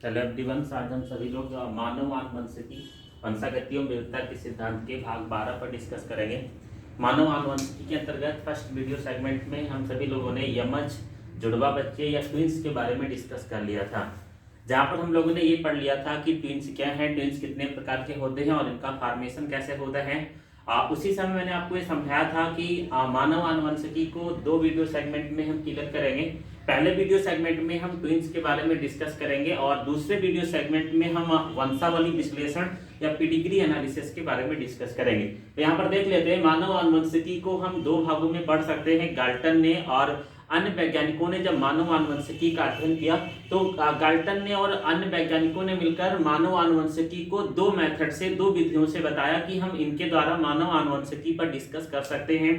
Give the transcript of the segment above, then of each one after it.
Hello everyone. आज हम सभी लोग मानव आनुवंशिकी वंशागतियों विविधता के सिद्धांत के भाग 12 पर डिस्कस करेंगे। मानव आनुवंशिकी के अंतर्गत फर्स्ट वीडियो सेगमेंट में हम सभी लोगों ने यमज, जुड़वा बच्चे या ट्विंस के बारे में डिस्कस कर लिया था, जहाँ पर हम लोगों ने ये पढ़ लिया था कि ट्विंस क्या है, ट्विंस कितने प्रकार के होते हैं और इनका फॉर्मेशन कैसे होता है। उसी समय मैंने आपको ये समझाया था कि मानव आनुवंशिकी को दो वीडियो सेगमेंट में हम क्लियर करेंगे। पहले वीडियो सेगमेंट में हम ट्विंस के बारे में डिस्कस करेंगे और दूसरे वीडियो सेगमेंट में हम वंशावली विश्लेषण या पेडिग्री एनालिसिस के बारे में डिस्कस करेंगे। तो यहाँ पर देख लेते हैं, मानव आनुवंशिकी को हम दो भागों में पढ़ सकते हैं। गाल्टन ने और अन्य वैज्ञानिकों ने जब मानव आनुवंशिकी का अध्ययन किया तो गाल्टन ने और अन्य वैज्ञानिकों ने मिलकर मानव आनुवंशिकी को दो मेथड से, दो विधियों से बताया कि हम इनके द्वारा मानव आनुवंशिकी पर डिस्कस कर सकते हैं।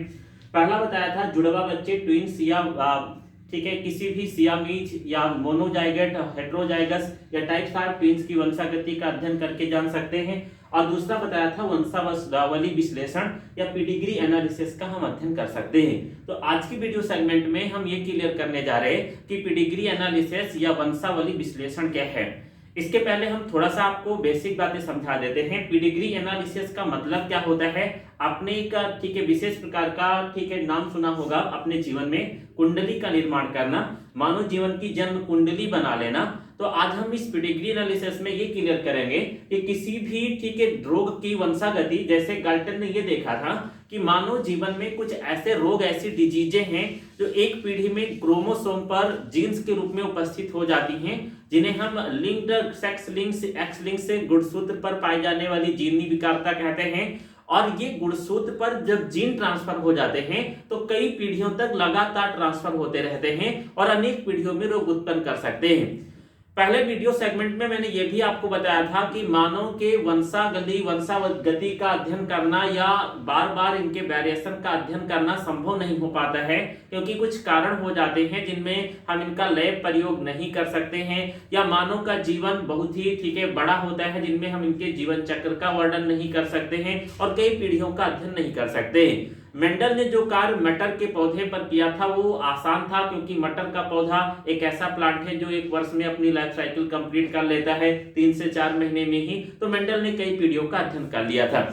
पहला बताया था जुड़वा बच्चे, ट्विंस या ठीक है, किसी भी सियामीज या मोनोजाइगट, हेट्रोजाइगस या टाइप्स ऑफ ट्विंस की वंशागति का अध्ययन करके जान सकते हैं। और दूसरा बताया था वंशावली विश्लेषण या पेडिग्री एनालिसिस का हम अध्ययन कर सकते हैं। तो आज की वीडियो सेगमेंट में हम ये क्लियर करने जा रहे हैं कि पेडिग्री एनालिसिस या वंशावली विश्लेषण क्या है। इसके पहले हम थोड़ा सा आपको बेसिक बातें समझा देते हैं। पेडिग्री एनालिसिस का मतलब क्या होता है। आपने एक ठीक है विशेष प्रकार का ठीक है नाम सुना होगा अपने जीवन में, कुंडली का निर्माण करना, मानव जीवन की जन्म कुंडली बना लेना। तो आज हम इस पेडिग्री एनालिसिस में ये क्लियर करेंगे कि किसी भी ठीक है रोग की वंशागति, जैसे गाल्टन ने ये देखा था कि मानव जीवन में कुछ ऐसे रोग, ऐसी डिजीजें हैं जो एक पीढ़ी में क्रोमोसोम पर जीन्स के रूप में उपस्थित हो जाती हैं, जिन्हें हम linked sex links, x link से गुणसूत्र पर पाई जाने वाली जीननी विकारता कहते हैं। और ये गुणसूत्र पर जब जीन ट्रांसफर हो जाते हैं तो कई पीढ़ियों तक लगातार ट्रांसफर होते रहते हैं और अनेक पीढ़ियों में रोग उत्पन्न कर सकते हैं। पहले वीडियो सेगमेंट में मैंने ये भी आपको बताया था कि मानव के वंशागति का अध्ययन करना या बार बार इनके वेरिएशन का अध्ययन करना संभव नहीं हो पाता है, क्योंकि कुछ कारण हो जाते हैं जिनमें हम इनका लैब प्रयोग नहीं कर सकते हैं, या मानव का जीवन बहुत ही ठीक है बड़ा होता है जिनमें हम इनके जीवन चक्र का वर्णन नहीं कर सकते हैं और कई पीढ़ियों का अध्ययन नहीं कर सकते। मेंडल ने जो कार्य मटर के पौधे पर किया था वो आसान था, क्योंकि मटर का पौधा एक ऐसा प्लांट है जो एक वर्ष में अपनी लाइफ साइकिल कंप्लीट कर लेता है, 3 से 4 महीने में ही। तो मेंडल ने कई पीढ़ियों का अध्ययन कर लिया था।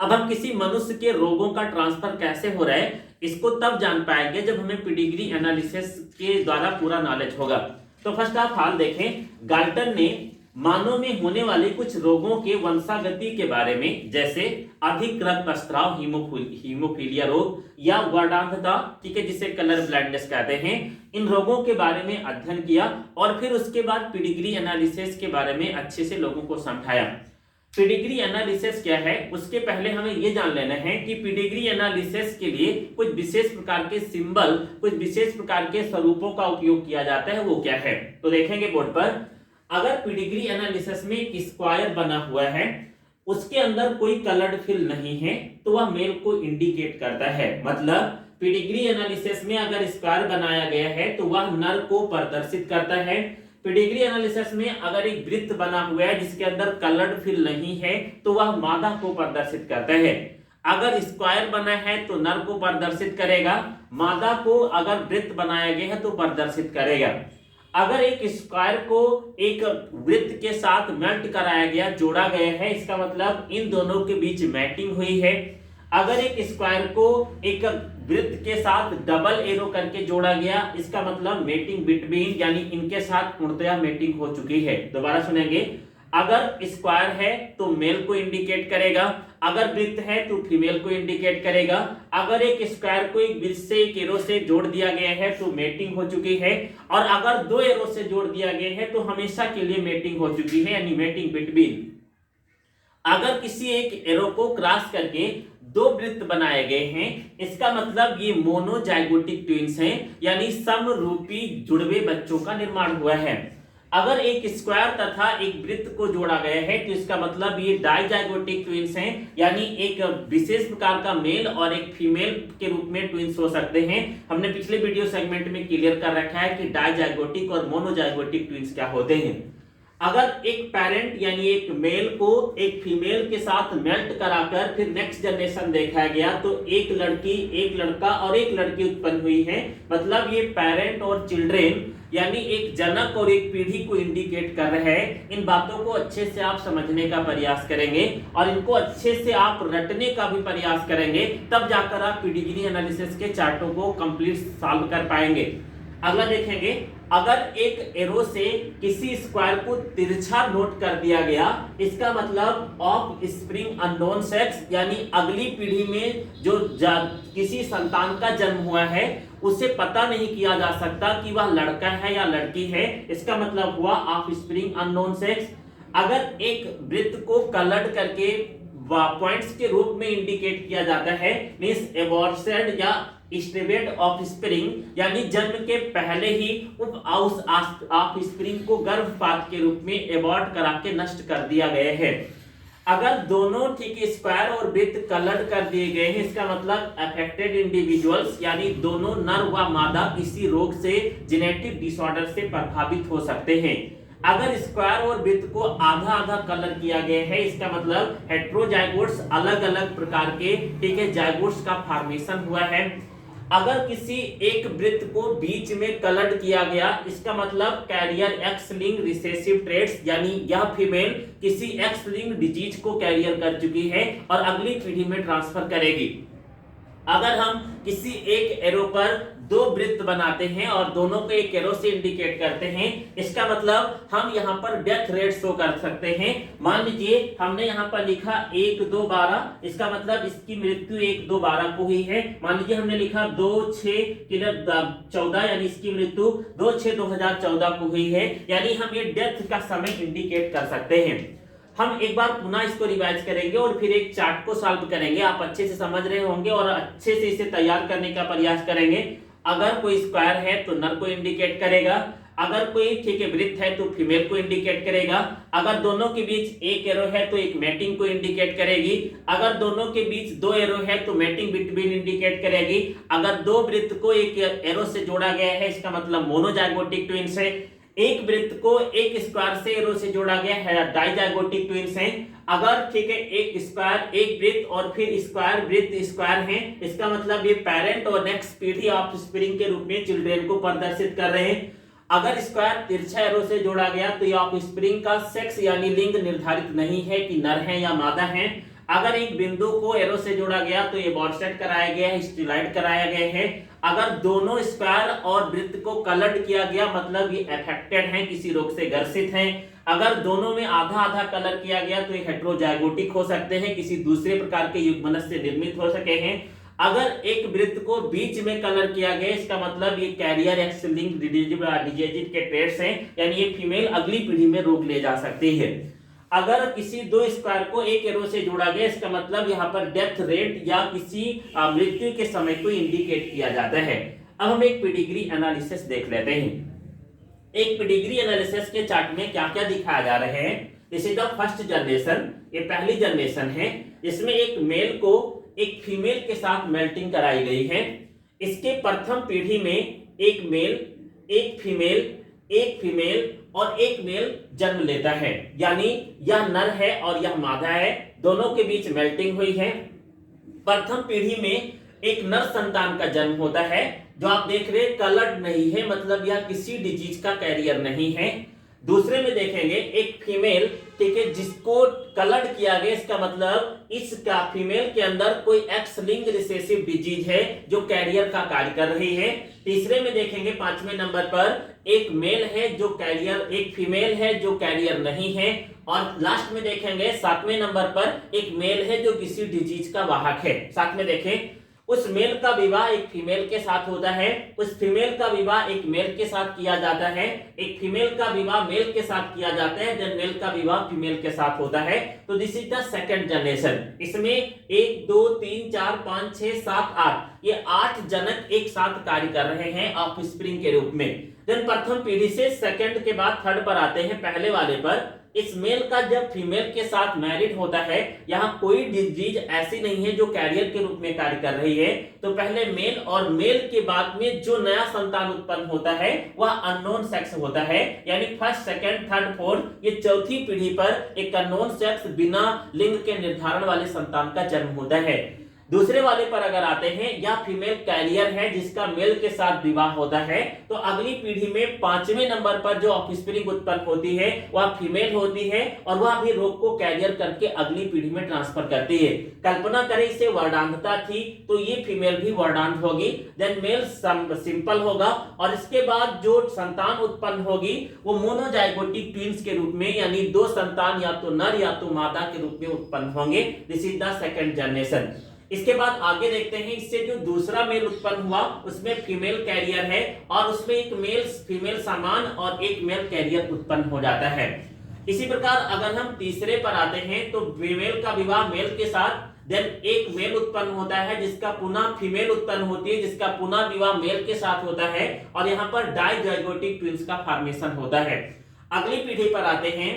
अब हम किसी मनुष्य के रोगों का ट्रांसफर कैसे हो रहा है इसको तब जान पाएंगे जब हमें पेडिग्री एनालिसिस के द्वारा पूरा नॉलेज होगा। तो फर्स्ट ऑफ ऑल देखें, गाल्टन ने मानव में होने वाले कुछ रोगों के वंशागति के बारे में, जैसे अधिक रक्तस्राव, हीमोफीलिया रोग या वर्णांधता, ठीक है, जिसे कलर ब्लाइंडनेस कहते हैं, इन रोगों के बारे में अध्ययन किया और फिर उसके बाद पेडिग्री एनालिसिस के बारे में अच्छे से लोगों को समझाया। पेडिग्री एनालिसिस क्या है उसके पहले हमें यह जान लेना है कि पेडिग्री एनालिसिस के लिए कुछ विशेष प्रकार के सिंबल, कुछ विशेष प्रकार के स्वरूपों का उपयोग किया जाता है। वो क्या है तो देखेंगे बोर्ड पर। अगर पेडिग्री एनालिसिस में एक स्क्वायर बना हुआ है, उसके अंदर कोई कलर्ड फिल नहीं है, तो वह मेल को इंडिकेट करता है। मतलब पेडिग्री एनालिसिस में अगर स्क्वायर बनाया गया है तो वह नर को प्रदर्शित करता है। पेडिग्री एनालिसिस में अगर एक वृत्त बना हुआ है जिसके अंदर कलर्ड फिल नहीं है तो वह मादा को प्रदर्शित करता है। अगर स्क्वायर बना है तो नर को प्रदर्शित करेगा, मादा को अगर वृत्त बनाया गया है तो प्रदर्शित करेगा। अगर एक स्क्वायर को एक वृत्त के साथ मेल्ट कराया गया, जोड़ा गया है, इसका मतलब इन दोनों के बीच मैटिंग हुई है। अगर एक स्क्वायर को एक वृत्त के साथ डबल एरो करके जोड़ा गया, इसका मतलब मेटिंग बिटवीन, यानी इनके साथ पूर्णतया मेटिंग हो चुकी है। दोबारा सुनेंगे, अगर स्क्वायर है तो मेल को इंडिकेट करेगा, अगर वृत्त है तो फीमेल को इंडिकेट करेगा। अगर एक स्क्वायर को एक वृत्त से एक एरो से जोड़ दिया गया है तो मेटिंग हो चुकी है, और अगर दो एरो से जोड़ दिया गया है तो हमेशा के लिए मेटिंग हो चुकी है, यानी मेटिंग बिटवीन। अगर किसी एक एरो को क्रॉस करके दो वृत्त बनाए गए हैं, इसका मतलब ये मोनोजाइगोटिक ट्विंस हैं, यानी समरूपी जुड़वे बच्चों का निर्माण हुआ है। अगर एक स्क्वायर तथा एक वृत्त को जोड़ा गया है तो इसका मतलब ये डाइजाइगोटिक ट्विंस हैं, यानी एक विशेष प्रकार का मेल और एक फीमेल के रूप में ट्विंस हो सकते हैं। हमने पिछले वीडियो सेगमेंट में क्लियर कर रखा है कि डाइजाइगोटिक और मोनोजाइगोटिक ट्विंस क्या होते हैं। अगर एक पेरेंट यानी एक मेल को एक फीमेल के साथ मेल्ट कराकर फिर नेक्स्ट जनरेशन देखा गया तो एक लड़की, एक लड़का और एक लड़की उत्पन्न हुई है, मतलब ये पेरेंट और चिल्ड्रेन यानी एक जनक और एक पीढ़ी को इंडिकेट कर रहे हैं। इन बातों को अच्छे से आप समझने का प्रयास करेंगे और इनको अच्छे से आप रटने का भी प्रयास करेंगे, तब जाकर आप पेडिग्री एनालिसिस के चार्टों को कंप्लीट सॉल्व कर पाएंगे। अगला देखेंगे, अगर एक एरो से किसी स्क्वायर को तिरछा नोट कर दिया गया, इसका मतलब ऑफ स्प्रिंग अननोन सेक्स, यानी अगली पीढ़ी में जो किसी संतान का जन्म हुआ है उसे पता नहीं किया जा सकता कि वह लड़का है या लड़की है, इसका मतलब हुआ ऑफ स्प्रिंग अननोन सेक्स। अगर एक वृत्त को कलर्ड करके पॉइंट्स के रूप में इंडिकेट किया जाता है, मींस एबॉर्शन या स्टेवेट ऑफ स्प्रिंग, यानी जन्म के पहले ही उस ऑफ स्प्रिंग को गर्भपात के रूप में एबॉर्ट करा के नष्ट कर दिया गया है। अगर दोनों ठीक स्क्वायर और वृत्त कलर्ड कर दिए गए हैं, इसका मतलब अफेक्टेड इंडिविजुअल्स यानी दोनों नर व मादा किसी रोग से, जेनेटिक डिसऑर्डर से प्रभावित हो सकते हैं। अगर स्क्वायर और वृत्त को आधा आधा कलर किया गया है, इसका मतलब हेट्रोजाइगोट्स, अलग अलग प्रकार के ठीक है जाइगोट्स का फॉर्मेशन हुआ है। अगर किसी एक वृत्त को बीच में कलर्ड किया गया, इसका मतलब carrier X linked recessive traits, यानी यह फीमेल किसी एक्स लिंक्ड डिजीज को कैरियर कर चुकी है और अगली पीढ़ी में ट्रांसफर करेगी। अगर हम किसी एक एरो पर दो वृत्त बनाते हैं और दोनों को एक एरो से इंडिकेट करते हैं, इसका मतलब हम यहाँ पर डेथ रेट शो कर सकते हैं। मान लीजिए हमने यहाँ पर लिखा 1 2 12, इसका मतलब इसकी मृत्यु 1 2 12 को हुई है। मान लीजिए हमने लिखा 2 6 14, यानी इसकी मृत्यु 2 6 2014 को हुई है, यानी हम ये डेथ का समय इंडिकेट कर सकते हैं। हम एक बार पुनः इसको रिवाइज करेंगे और फिर एक चार्ट को सॉल्व करेंगे। आप अच्छे से समझ रहे होंगे और अच्छे से इसे तैयार करने का प्रयास करेंगे। अगर कोई स्क्वायर है तो नर को इंडिकेट करेगा, अगर कोई ठीक है वृत्त है तो फीमेल को इंडिकेट करेगा, अगर दोनों के बीच एक एरो है तो एक मैटिंग को इंडिकेट करेगी, अगर दोनों के बीच दो एरो है तो मैटिंग बिटवीन इंडिकेट करेगी, अगर दो वृत्त को एक एरो से जोड़ा गया है, इसका मतलब मोनोजाइगोटिक ट्विंस है, एक वृत्त को एक स्क्वायर से एरो से जोड़ा गया है, डाइजाइगोटिक ट्विंस हैं। अगर ठीक है एक स्क्वायर एक वृत्त और फिर स्क्वायर वृत्त स्क्वायर हैं, इसका मतलब ये पेरेंट और नेक्स्ट पीढ़ी ऑफ स्प्रिंग के रूप में चिल्ड्रन को प्रदर्शित कर रहे हैं। अगर स्क्वायर तिरछा एरो से जोड़ा गया तो ये ऑफ स्प्रिंग का सेक्स यानी लिंग निर्धारित नहीं है कि नर है या मादा है। अगर एक बिंदु को एरो से जोड़ा गया तो ये बॉर्सेट कराया गया है, स्टिलाइट कराया गया है। अगर दोनों स्क्वायर और वृत्त को कलर्ड किया गया मतलब ये अफेक्टेड हैं, किसी रोग से ग्रसित हैं। अगर दोनों में आधा आधा कलर किया गया तो ये हेट्रोजाइगोटिक हो सकते हैं, किसी दूसरे प्रकार के युग्मनज से निर्मित हो सके हैं। अगर एक वृत्त को बीच में कलर किया गया, इसका मतलब ये कैरियर एक्स लिंक्ड डिजीज के ट्रेट्स हैं, यानी ये फीमेल अगली पीढ़ी में रोग ले जा सकती है। अगर किसी दो स्क्वायर को एक एरो से जोड़ा गया, इसका मतलब यहाँ पर डेथ रेट या किसी मृत्यु के समय को इंडिकेट किया जाता है। अब हम एक पेडिग्री एनालिसिस देख लेते हैं। एक पेडिग्री एनालिसिस के चार्ट में क्या क्या दिखाया जा रहे हैं। This is the first generation, ये पहली जनरेशन है, इसमें एक मेल को एक फीमेल के साथ मेल्टिंग कराई गई है। इसके प्रथम पीढ़ी में एक मेल, एक फीमेल और एक मेल जन्म लेता है, यानी यह नर है और यह मादा है, दोनों के बीच मेल्टिंग हुई है। प्रथम पीढ़ी में एक नर संतान का जन्म होता है, जो आप देख रहे कलर्ड नहीं है, मतलब यह किसी डिजीज का कैरियर नहीं है। दूसरे में देखेंगे एक फीमेल, ठीक है, जिसको कलर्ड किया गया, इसका मतलब इसका फीमेल के अंदर कोई एक्स लिंक्ड रिसेसिव डिजीज है जो कैरियर का कार्य कर रही है। तीसरे में देखेंगे 5वें नंबर पर एक मेल है जो कैरियर, एक फीमेल है जो कैरियर नहीं है। और लास्ट में देखेंगे 7वें नंबर पर एक मेल है जो किसी डिजीज का वाहक है। साथ में देखें उस मेल का विवाह एक फीमेल के साथ होता है, उस फीमेल का विवाह एक मेल के साथ किया जाता है, एक फीमेल का विवाह मेल के साथ किया जाता है, देन मेल का विवाह फीमेल के साथ होता है। तो this is the second generation. इसमें 1 2 3 4 5 6 7 8 ये 8 जनक एक साथ कार्य कर रहे हैं ऑफस्प्रिंग के रूप में। देन प्रथम पीढ़ी से सेकंड के बाद थर्ड पर आते हैं। पहले वाले पर इस मेल का जब फीमेल के साथ मैरिड होता है, यहाँ कोई डिजीज ऐसी नहीं है जो कैरियर के रूप में कार्य कर रही है, तो पहले मेल और मेल के बाद में जो नया संतान उत्पन्न होता है वह अननोन सेक्स होता है, यानी फर्स्ट सेकंड थर्ड फोर्थ ये चौथी पीढ़ी पर एक अननोन सेक्स बिना लिंग के निर्धारण वाले संतान का जन्म होता है। दूसरे वाले पर अगर आते हैं, या फीमेल कैरियर है जिसका मेल के साथ विवाह होता है, तो अगली पीढ़ी में 5वें नंबर पर जो ऑफस्प्रिंग उत्पन्न होती है वह फीमेल होती है और वह भी रोग को कैरियर करके अगली पीढ़ी में ट्रांसफर करती है। कल्पना करें इसे वर्णांधता थी तो ये फीमेल भी वर्णांध होगी, देन मेल सिंपल होगा और इसके बाद जो संतान उत्पन्न होगी वो मोनोजाइगोटिक ट्विंस के रूप में, यानी दो संतान या तो नर या तो मादा के रूप में उत्पन्न होंगे। This is the second generation. इसके बाद आगे देखते हैं, इससे जो दूसरा मेल उत्पन्न हुआ उसमें फीमेल कैरियर है और उसमें एक मेल फीमेल समान और एक मेल कैरियर उत्पन्न हो जाता है। इसी प्रकार अगर हम तीसरे पर आते हैं तो फीमेल का विवाह मेल के साथ, देन एक मेल उत्पन्न होता है जिसका पुनः फीमेल उत्पन्न होती है जिसका पुनः विवाह मेल के साथ होता है और यहाँ पर डाइजाइगोटिक ट्विंस का फॉर्मेशन होता है। अगली पीढ़ी पर आते हैं,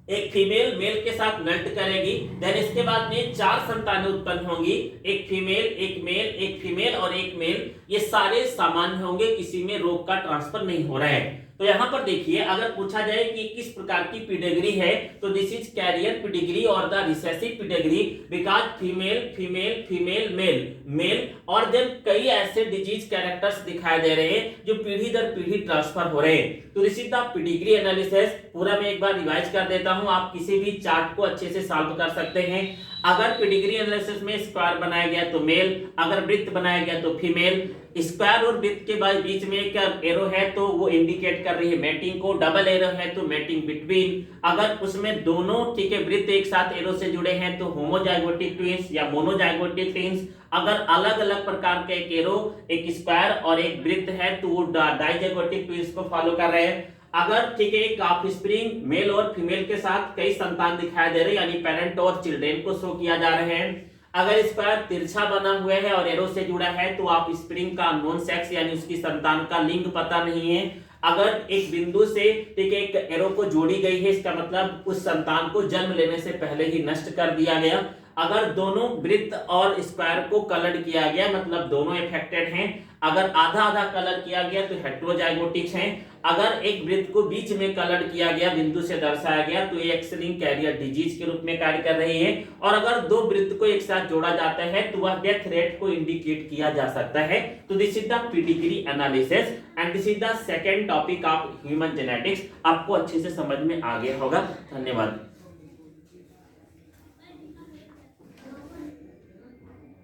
एक फीमेल मेल के साथ मेल्ट करेगी, देन इसके बाद में 4 संतानें उत्पन्न होंगी, एक फीमेल, एक मेल, एक फीमेल और एक मेल। ये सारे सामान्य होंगे, किसी में रोग का ट्रांसफर नहीं हो रहा है। तो यहाँ पर देखिए, अगर पूछा जाए कि किस प्रकार की पिडेग्री है तो दिस इज कैरियर पिडेग्री और the recessive pedigree because female female female male male और देन कई ऐसे डिजीज कैरेक्टर्स दिखाई दे रहे हैं जो पीढ़ी दर पीढ़ी ट्रांसफर हो रहे हैं। तो this is the pedigree analysis. पूरा मैं एक बार रिवाइज कर देता हूं, आप किसी भी चार्ट को अच्छे से सॉल्व कर सकते हैं। अगर पिडेग्री एनालिसिस में स्क्वायर बनाया गया तो मेल, अगर वृत्त बनाया गया तो फीमेल, स्क्वायर और वृत्त के बीच में एक एरो है तो वो इंडिकेट कर रही है मैटिंग को, डबल एरो है तो मैटिंग बिटवीन, अगर उसमें दोनों ठीक है वृत्त एक साथ एरो से जुड़े हैं तो होमोजाइगोटिक ट्विंस या मोनोजाइगोटिक ट्विंस, अगर अलग अलग प्रकार के एक एरो, एक स्क्वायर और एक वृत्त है तो वो डाइजाइगोटिक ट्विंस को फॉलो कर रहे हैं। अगर ठीक है एक ऑफस्प्रिंग मेल और फीमेल के साथ कई संतान दिखाई दे रहे हैं, यानी पेरेंट और चिल्ड्रेन को शो किया जा रहे हैं। अगर स्क्वायर तिरछा बना हुआ है और एरो से जुड़ा है तो ऑफस्प्रिंग का नॉन सेक्स यानी उसकी संतान का लिंग पता नहीं है। अगर एक बिंदु से ठीक है एक एरो को जोड़ी गई है, इसका मतलब उस संतान को जन्म लेने से पहले ही नष्ट कर दिया गया। अगर दोनों वृत्त और स्क्वायर को कलर किया गया मतलब दोनों इफेक्टेड हैं। अगर आधा आधा कलर किया गया तो हेटेरोजाइगोटिक्स हैं। अगर एक वृत्त को बीच में कलर किया गया, बिंदु से दर्शाया गया तो ये एक्स लिंक्ड कैरियर डिजीज के रूप में कार्य कर रही है। और अगर दो वृत्त को एक साथ जोड़ा जाता है तो वह डेथ रेट को इंडिकेट किया जा सकता है। तो this is the pedigree analysis and this is the second topic of human genetics. आपको अच्छे से समझ में आ गया होगा। धन्यवाद।